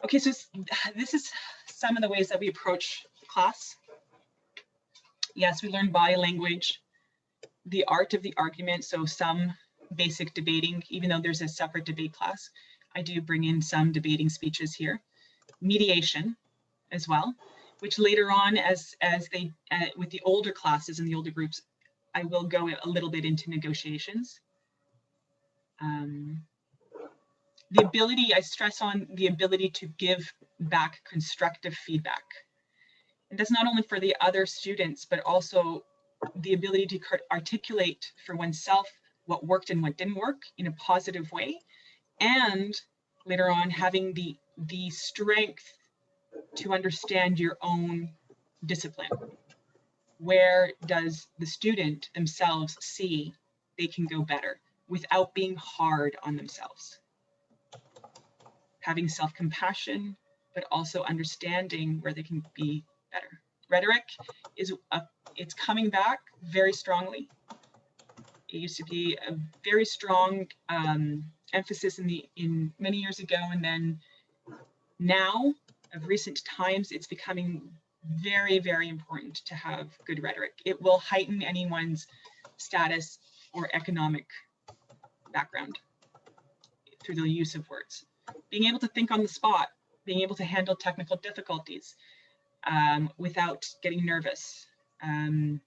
Okay, so this is some of the ways that we approach class. Yes, we learn body language, the art of the argument, so some basic debating, even though there's a separate debate class, I do bring in some debating speeches here. Mediation as well, which later on, as they with the older classes and the older groups, I will go a little bit into negotiations. The ability, I stress on the ability to give back constructive feedback. And that's not only for the other students, but also the ability to articulate for oneself what worked and what didn't work in a positive way. And later on, having the strength to understand your own discipline. Where does the student themselves see they can go better without being hard on themselves? Having self-compassion, but also understanding where they can be better. Rhetoric is it's coming back very strongly. It used to be a very strong emphasis in many years ago, and then now, of recent times, it's becoming very, very important to have good rhetoric. It will heighten anyone's status or economic background through the use of words. Being able to think on the spot, being able to handle technical difficulties without getting nervous. And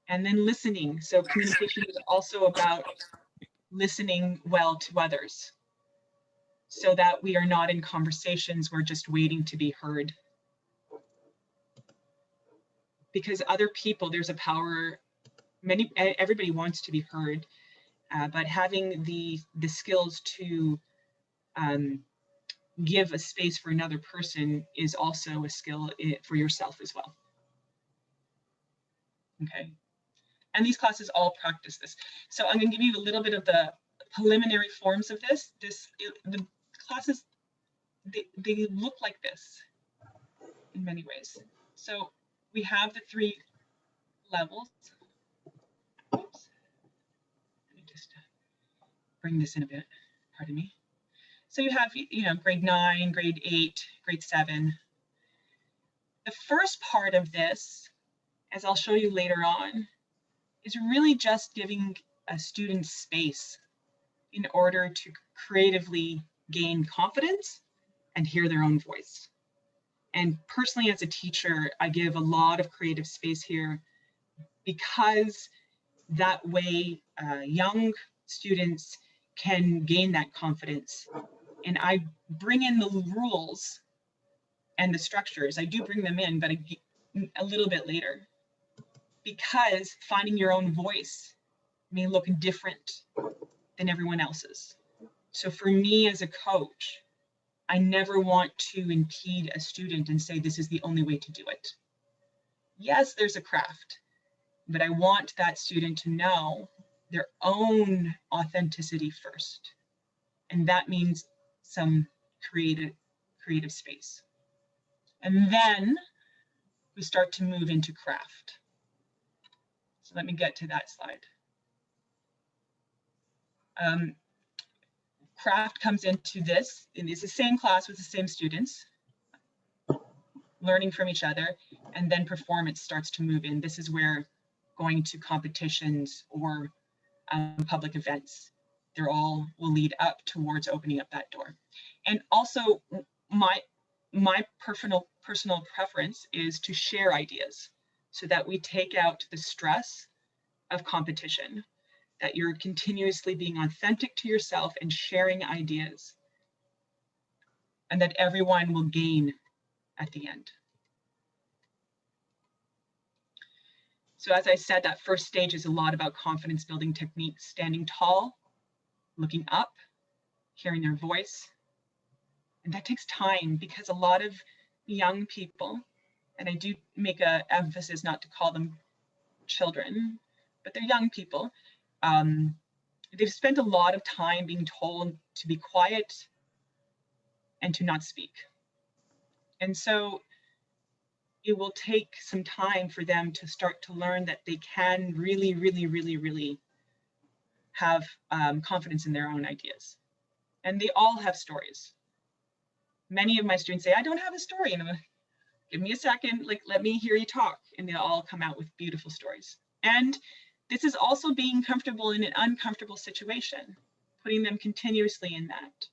then listening. So communication is also about listening well to others, so that we are not in conversations we're just waiting to be heard. Because other people, there's a power, everybody wants to be heard, but having the skills to give a space for another person is also a skill for yourself as well. Okay, and these classes all practice this. So I'm going to give you a little bit of the preliminary forms of this. The classes, they look like this in many ways. So we have the 3 levels. Oops. Let me just bring this in a bit, pardon me. So you have, grade 9, grade 8, grade 7. The first part of this, as I'll show you later on, is really just giving a student space in order to creatively gain confidence and hear their own voice. And personally, as a teacher, I give a lot of creative space here, because that way young students can gain that confidence. And I bring in the rules and the structures. I do bring them in, but a little bit later, because finding your own voice may look different than everyone else's. So for me as a coach, I never want to impede a student and say, this is the only way to do it. Yes, there's a craft, but I want that student to know their own authenticity first. And that means some creative space. And then we start to move into craft. So let me get to that slide. Craft comes into this, and it's the same class with the same students, learning from each other, and then performance starts to move in. This is where going to competitions or public events, they're all will lead up towards opening up that door. And also my personal preference is to share ideas, so that we take out the stress of competition, that you're continuously being authentic to yourself and sharing ideas, and that everyone will gain at the end. So as I said, that first stage is a lot about confidence building techniques, standing tall, looking up, hearing their voice. And that takes time, because a lot of young people, and I do make an emphasis not to call them children, but they're young people, they've spent a lot of time being told to be quiet and to not speak. And so it will take some time for them to start to learn that they can really, really, really, really have confidence in their own ideas. And they all have stories. Many of my students say, I don't have a story. And I'm like, give me a second, like, let me hear you talk. And they'll all come out with beautiful stories. And this is also being comfortable in an uncomfortable situation, putting them continuously in that.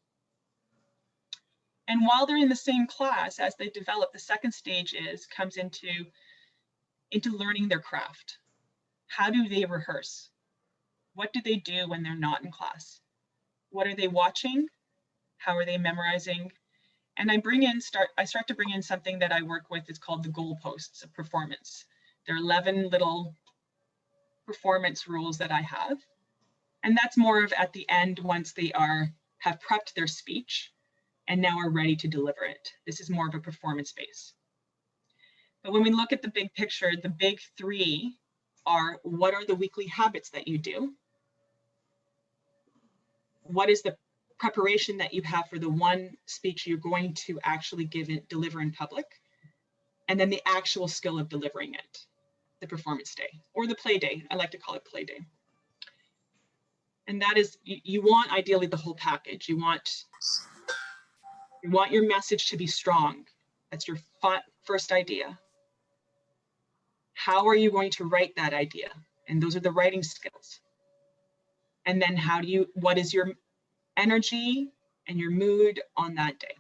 And while they're in the same class, as they develop, the second stage comes into learning their craft. How do they rehearse? What do they do when they're not in class? What are they watching? How are they memorizing? And I start to bring in something that I work with. It's called the goalposts of performance. There are 11 little performance rules that I have. And that's more of at the end, once they have prepped their speech and now are ready to deliver it. This is more of a performance base. But when we look at the big picture, the big three are: what are the weekly habits that you do? What is the preparation that you have for the one speech you're going to actually deliver in public? And then the actual skill of delivering it, the performance day or the play day. I like to call it play day. And that is, you want ideally the whole package. You want your message to be strong. That's your first idea. How are you going to write that idea? And those are the writing skills. And then what is your energy and your mood on that day?